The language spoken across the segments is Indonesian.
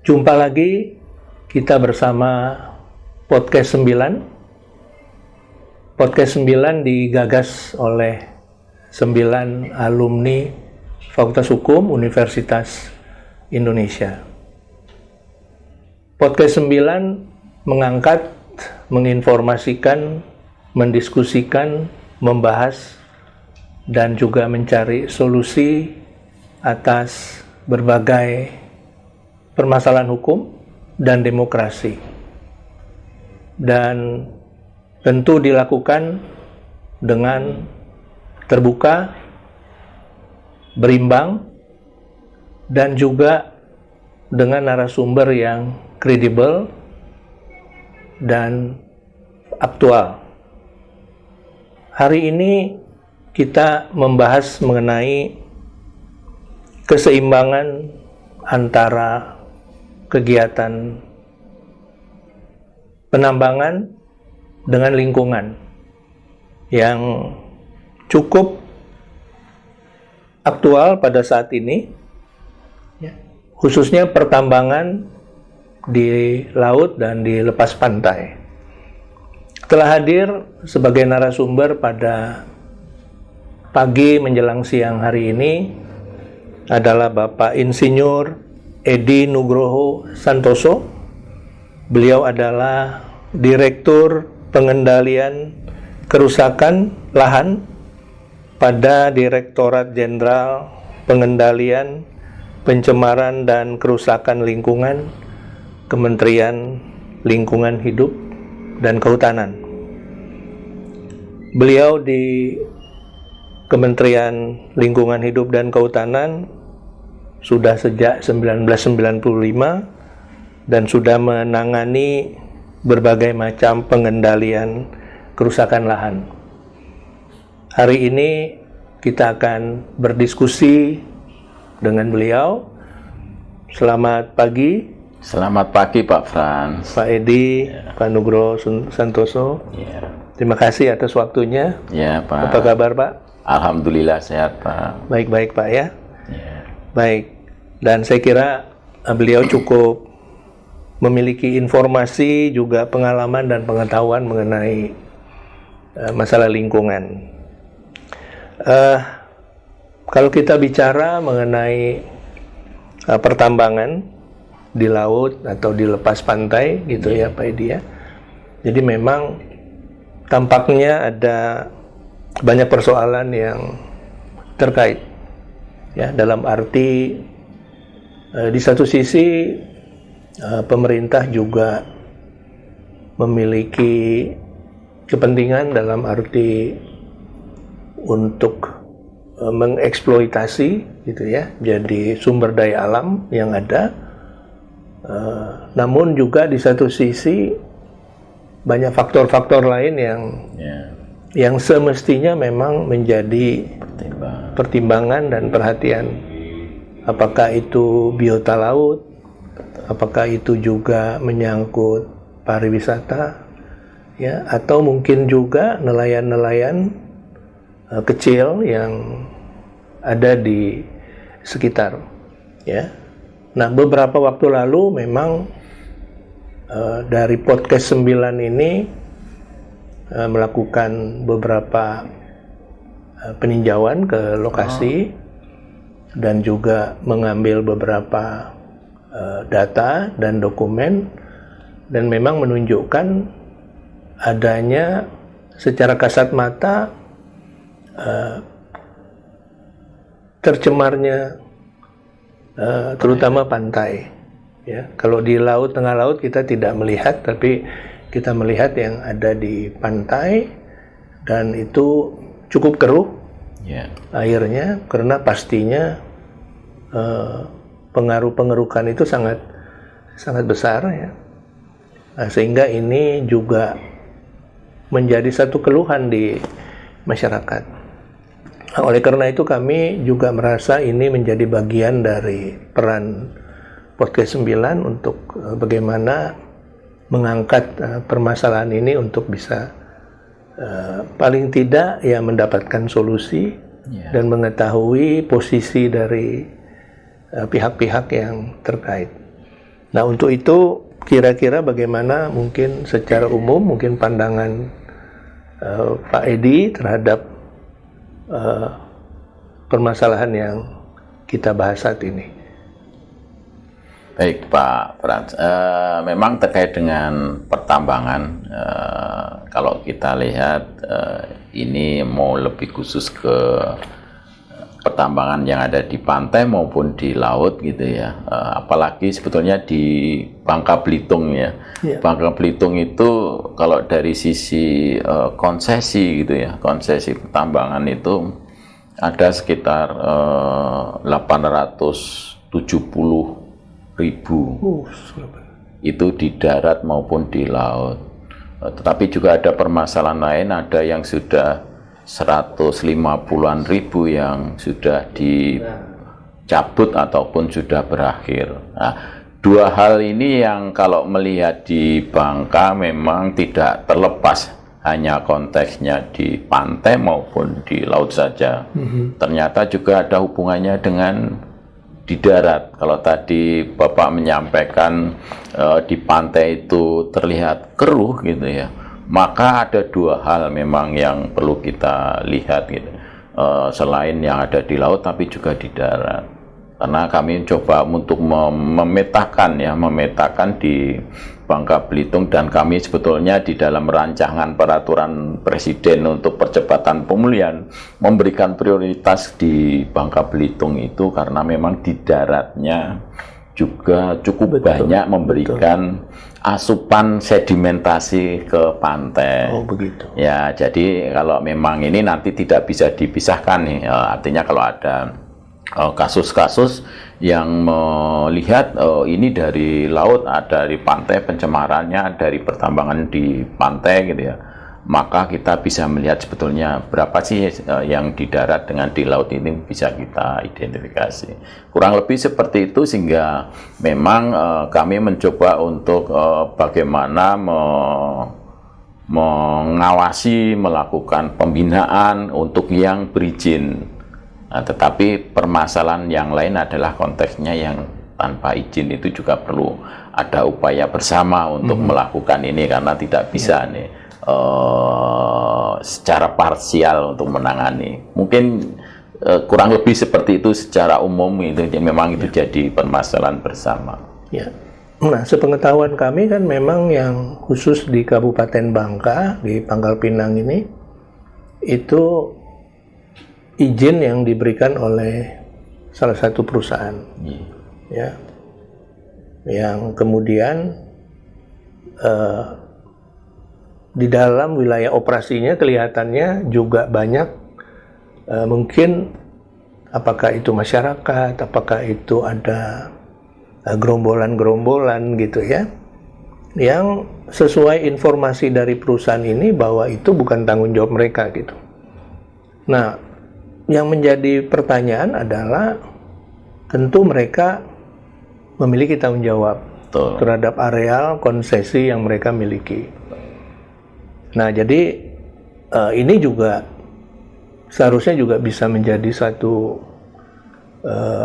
Jumpa lagi kita bersama Podcast 9. Podcast 9 digagas oleh 9 alumni Fakultas Hukum Universitas Indonesia. Podcast 9 mengangkat, menginformasikan, mendiskusikan, membahas, dan juga mencari solusi atas berbagai permasalahan hukum dan demokrasi, dan tentu dilakukan dengan terbuka, berimbang, dan juga dengan narasumber yang kredibel dan aktual. Hari ini kita membahas mengenai keseimbangan antara kegiatan penambangan dengan lingkungan yang cukup aktual pada saat ini, khususnya pertambangan di laut dan di lepas pantai. Telah hadir sebagai narasumber pada pagi menjelang siang hari ini adalah Bapak Insinyur Edi Nugroho Santoso. Beliau adalah Direktur Pengendalian Kerusakan Lahan pada Direktorat Jenderal Pengendalian Pencemaran dan Kerusakan Lingkungan, Kementerian Lingkungan Hidup dan Kehutanan. Beliau di Kementerian Lingkungan Hidup dan Kehutanan sudah sejak 1995 dan sudah menangani berbagai macam pengendalian kerusakan lahan. Hari ini kita akan berdiskusi dengan beliau. Selamat pagi. Selamat pagi Pak Frans. Pak Edi, Pak Nugroho Santoso. Terima kasih atas waktunya. Ya Pak. Apa kabar Pak? Alhamdulillah sehat Pak. Baik-baik Pak ya. Baik, dan saya kira beliau cukup memiliki informasi, juga pengalaman dan pengetahuan mengenai masalah lingkungan. Kalau kita bicara mengenai pertambangan di laut atau di lepas pantai gitu ya Pak Edi ya. Jadi memang tampaknya ada banyak persoalan yang terkait. Ya, dalam arti di satu sisi pemerintah juga memiliki kepentingan dalam arti untuk mengeksploitasi gitu ya, jadi sumber daya alam yang ada. Namun juga di satu sisi banyak faktor-faktor lain yang semestinya memang menjadi pertimbangan dan perhatian. Apakah itu biota laut, apakah itu juga menyangkut pariwisata, ya, atau mungkin juga nelayan-nelayan kecil yang ada di sekitar, ya. Nah, beberapa waktu lalu memang dari Podcast 9 ini melakukan beberapa peninjauan ke lokasi dan juga mengambil beberapa data dan dokumen, dan memang menunjukkan adanya secara kasat mata tercemarnya terutama pantai. Ya, kalau di laut, tengah laut kita tidak melihat, tapi kita melihat yang ada di pantai, dan itu cukup keruh airnya, karena pastinya pengaruh pengerukan itu sangat besar ya. Nah, sehingga ini juga menjadi satu keluhan di masyarakat. Nah, oleh karena itu kami juga merasa ini menjadi bagian dari peran Podcast 9 untuk bagaimana mengangkat permasalahan ini untuk bisa paling tidak ya mendapatkan solusi dan mengetahui posisi dari pihak-pihak yang terkait. Nah, untuk itu kira-kira bagaimana mungkin secara umum mungkin pandangan Pak Edi terhadap permasalahan yang kita bahas saat ini? Baik Pak Frans, memang terkait dengan pertambangan, kalau kita lihat ini mau lebih khusus ke pertambangan yang ada di pantai maupun di laut gitu ya, apalagi sebetulnya di Bangka Belitung ya. Bangka Belitung itu kalau dari sisi konsesi gitu ya, konsesi pertambangan itu ada sekitar 870.000 itu di darat maupun di laut. Tetapi juga ada permasalahan lain, ada yang sudah 150-an ribu yang sudah dicabut ataupun sudah berakhir. Nah, dua hal ini yang kalau melihat di Bangka memang tidak terlepas hanya konteksnya di pantai maupun di laut saja. Ternyata juga ada hubungannya dengan di darat. Kalau tadi Bapak menyampaikan di pantai itu terlihat keruh gitu ya, maka ada dua hal memang yang perlu kita lihat gitu, selain yang ada di laut tapi juga di darat. Karena kami coba untuk memetakan di Bangka Belitung, dan kami sebetulnya di dalam rancangan peraturan Presiden untuk percepatan pemulihan memberikan prioritas di Bangka Belitung itu karena memang di daratnya juga cukup banyak memberikan asupan sedimentasi ke pantai. Oh begitu. Ya, jadi kalau memang ini nanti tidak bisa dipisahkan nih, artinya kalau ada kasus-kasus yang melihat ini dari laut, dari pantai pencemarannya, dari pertambangan di pantai gitu ya, maka kita bisa melihat sebetulnya berapa sih yang di darat dengan di laut ini bisa kita identifikasi. Kurang lebih seperti itu, sehingga memang kami mencoba untuk bagaimana mengawasi, melakukan pembinaan untuk yang berizin. Nah, tetapi permasalahan yang lain adalah konteksnya yang tanpa izin, itu juga perlu ada upaya bersama untuk melakukan ini, karena tidak bisa nih secara parsial untuk menangani. Mungkin kurang lebih seperti itu secara umum, itu memang itu jadi permasalahan bersama. Ya. Nah, sepengetahuan kami kan memang yang khusus di Kabupaten Bangka, di Pangkal Pinang ini, itu izin yang diberikan oleh salah satu perusahaan, ya, yang kemudian di dalam wilayah operasinya kelihatannya juga banyak mungkin apakah itu masyarakat, apakah itu ada gerombolan-gerombolan gitu ya, yang sesuai informasi dari perusahaan ini bahwa itu bukan tanggung jawab mereka gitu. Nah, yang menjadi pertanyaan adalah tentu mereka memiliki tanggung jawab terhadap areal konsesi yang mereka miliki. Nah, jadi ini juga seharusnya juga bisa menjadi satu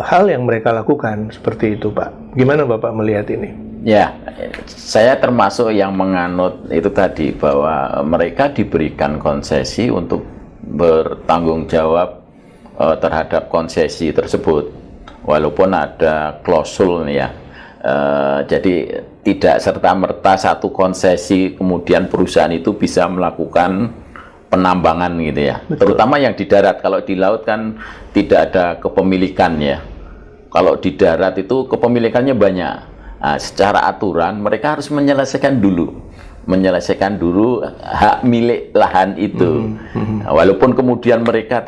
hal yang mereka lakukan seperti itu, Pak. Gimana Bapak melihat ini? Ya, saya termasuk yang menganut itu tadi, bahwa mereka diberikan konsesi untuk bertanggung jawab terhadap konsesi tersebut, walaupun ada klausul ya. Jadi tidak serta-merta satu konsesi kemudian perusahaan itu bisa melakukan penambangan gitu ya. Betul. Terutama yang di darat. Kalau di laut kan tidak ada kepemilikan ya. Kalau di darat itu kepemilikannya banyak. Nah, secara aturan mereka harus menyelesaikan dulu hak milik lahan itu. Walaupun kemudian mereka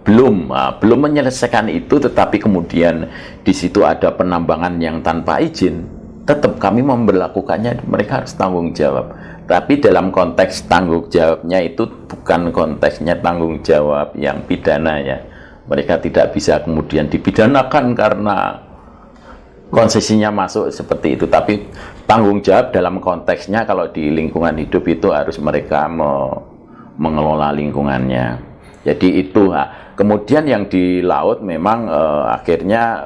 belum menyelesaikan itu, tetapi kemudian di situ ada penambangan yang tanpa izin, tetap kami memberlakukannya, mereka harus tanggung jawab. Tapi dalam konteks tanggung jawabnya itu bukan konteksnya tanggung jawab yang pidana ya. Mereka tidak bisa kemudian dipidanakan karena konsesinya masuk seperti itu, tapi tanggung jawab dalam konteksnya kalau di lingkungan hidup itu harus mereka mengelola lingkungannya. Jadi itu. Kemudian yang di laut memang akhirnya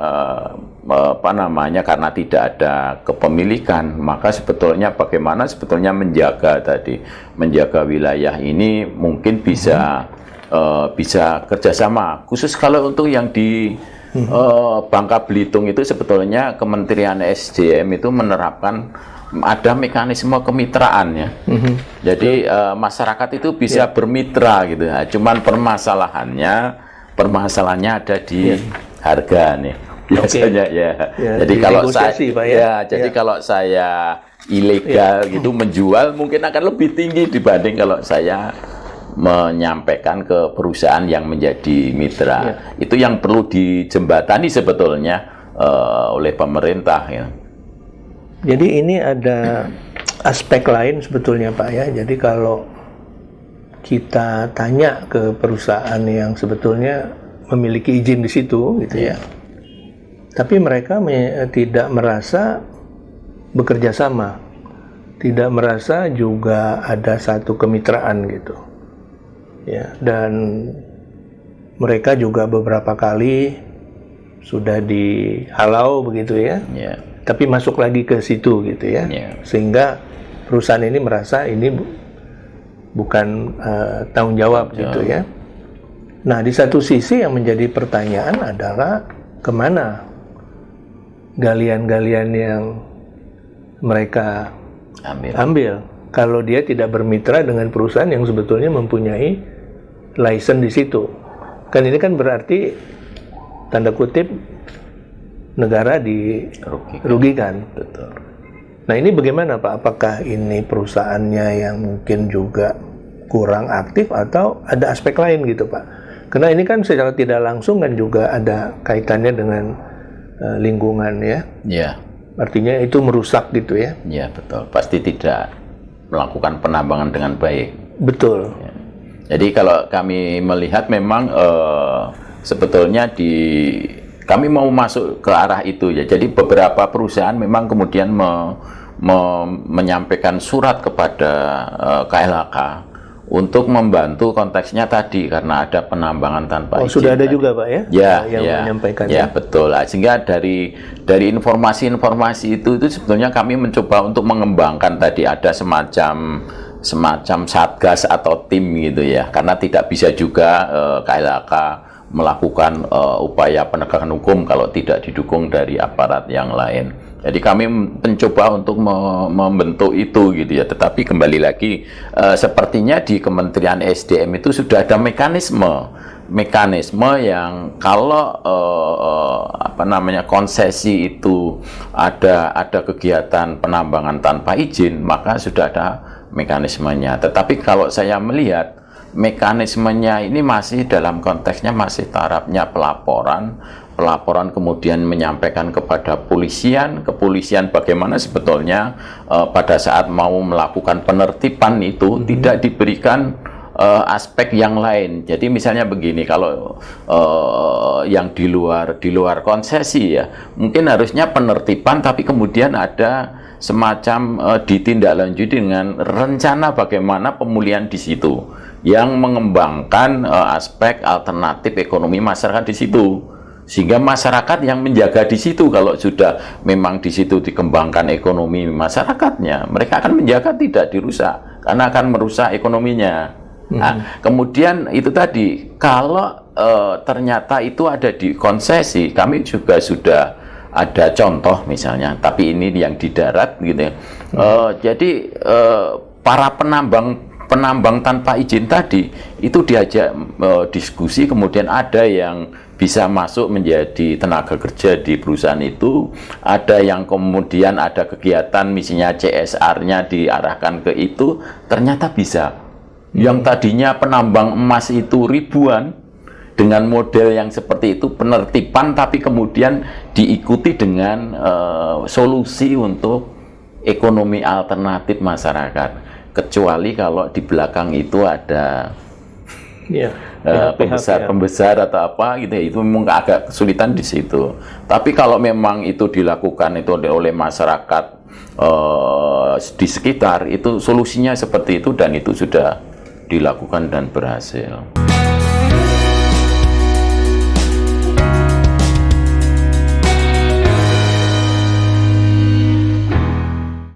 apa namanya, karena tidak ada kepemilikan, maka sebetulnya bagaimana sebetulnya menjaga wilayah ini mungkin bisa bisa kerjasama. Khusus kalau untuk yang di Bangka Belitung itu sebetulnya Kementerian SDM itu menerapkan ada mekanisme kemitraan ya. Jadi masyarakat itu bisa bermitra gitu. Nah, cuman permasalahannya ada di harga nih. Biasanya ya. Jadi kalau saya Pak, ya. jadi kalau saya ilegal gitu menjual mungkin akan lebih tinggi dibanding kalau saya menyampaikan ke perusahaan yang menjadi mitra. Itu yang perlu dijembatani sebetulnya oleh pemerintah ya. Jadi ini ada aspek lain sebetulnya Pak ya. Jadi kalau kita tanya ke perusahaan yang sebetulnya memiliki izin di situ gitu ya. Tapi mereka tidak merasa bekerja sama. Tidak merasa juga ada satu kemitraan gitu. Ya, dan mereka juga beberapa kali sudah dihalau begitu ya. Tapi masuk lagi ke situ gitu ya. Sehingga perusahaan ini merasa ini bukan tanggung jawab gitu ya. Nah, di satu sisi yang menjadi pertanyaan adalah kemana galian-galian yang mereka ambil kalau dia tidak bermitra dengan perusahaan yang sebetulnya mempunyai license di situ. Kan ini kan berarti tanda kutip negara dirugikan. Betul. Nah, ini bagaimana Pak? Apakah ini perusahaannya yang mungkin juga kurang aktif atau ada aspek lain gitu Pak? Karena ini kan secara tidak langsung kan juga ada kaitannya dengan lingkungan ya. Artinya itu merusak gitu ya. Betul. Pasti tidak melakukan penambangan dengan baik. Betul. Jadi kalau kami melihat memang sebetulnya kami mau masuk ke arah itu ya. Jadi beberapa perusahaan memang kemudian menyampaikan surat kepada KLHK untuk membantu konteksnya tadi karena ada penambangan tanpa izin. Sudah ada juga Pak ya? Yang menyampaikan. Ya betul. Sehingga dari informasi-informasi itu sebetulnya kami mencoba untuk mengembangkan tadi ada semacam satgas atau tim gitu ya. Karena tidak bisa juga KLHK melakukan upaya penegakan hukum kalau tidak didukung dari aparat yang lain. Jadi kami mencoba untuk membentuk itu gitu ya. Tetapi kembali lagi sepertinya di Kementerian SDM itu sudah ada mekanisme yang kalau konsesi itu ada kegiatan penambangan tanpa izin, maka sudah ada mekanismenya. Tetapi kalau saya melihat mekanismenya ini masih dalam konteksnya masih tarafnya pelaporan kemudian menyampaikan kepada kepolisian bagaimana sebetulnya pada saat mau melakukan penertiban itu tidak diberikan aspek yang lain. Jadi misalnya begini, kalau yang di luar konsesi ya, mungkin harusnya penertiban tapi kemudian ada semacam ditindaklanjuti dengan rencana bagaimana pemulihan di situ yang mengembangkan aspek alternatif ekonomi masyarakat di situ. Sehingga masyarakat yang menjaga di situ, kalau sudah memang di situ dikembangkan ekonomi masyarakatnya, mereka akan menjaga tidak dirusak, karena akan merusak ekonominya. Nah, kemudian itu tadi, kalau ternyata itu ada di konsesi, kami juga sudah ada contoh misalnya, tapi ini yang di darat gitu ya. Jadi para penambang tanpa izin tadi, itu diajak diskusi, kemudian ada yang bisa masuk menjadi tenaga kerja di perusahaan itu, ada yang kemudian ada kegiatan misalnya CSR-nya diarahkan ke itu, ternyata bisa. Yang tadinya penambang emas itu ribuan, dengan model yang seperti itu penertiban, tapi kemudian diikuti dengan solusi untuk ekonomi alternatif masyarakat. Kecuali kalau di belakang itu ada pembesar atau apa gitu ya, itu memang agak kesulitan di situ. Tapi kalau memang itu dilakukan itu oleh masyarakat di sekitar, itu solusinya seperti itu dan itu sudah dilakukan dan berhasil.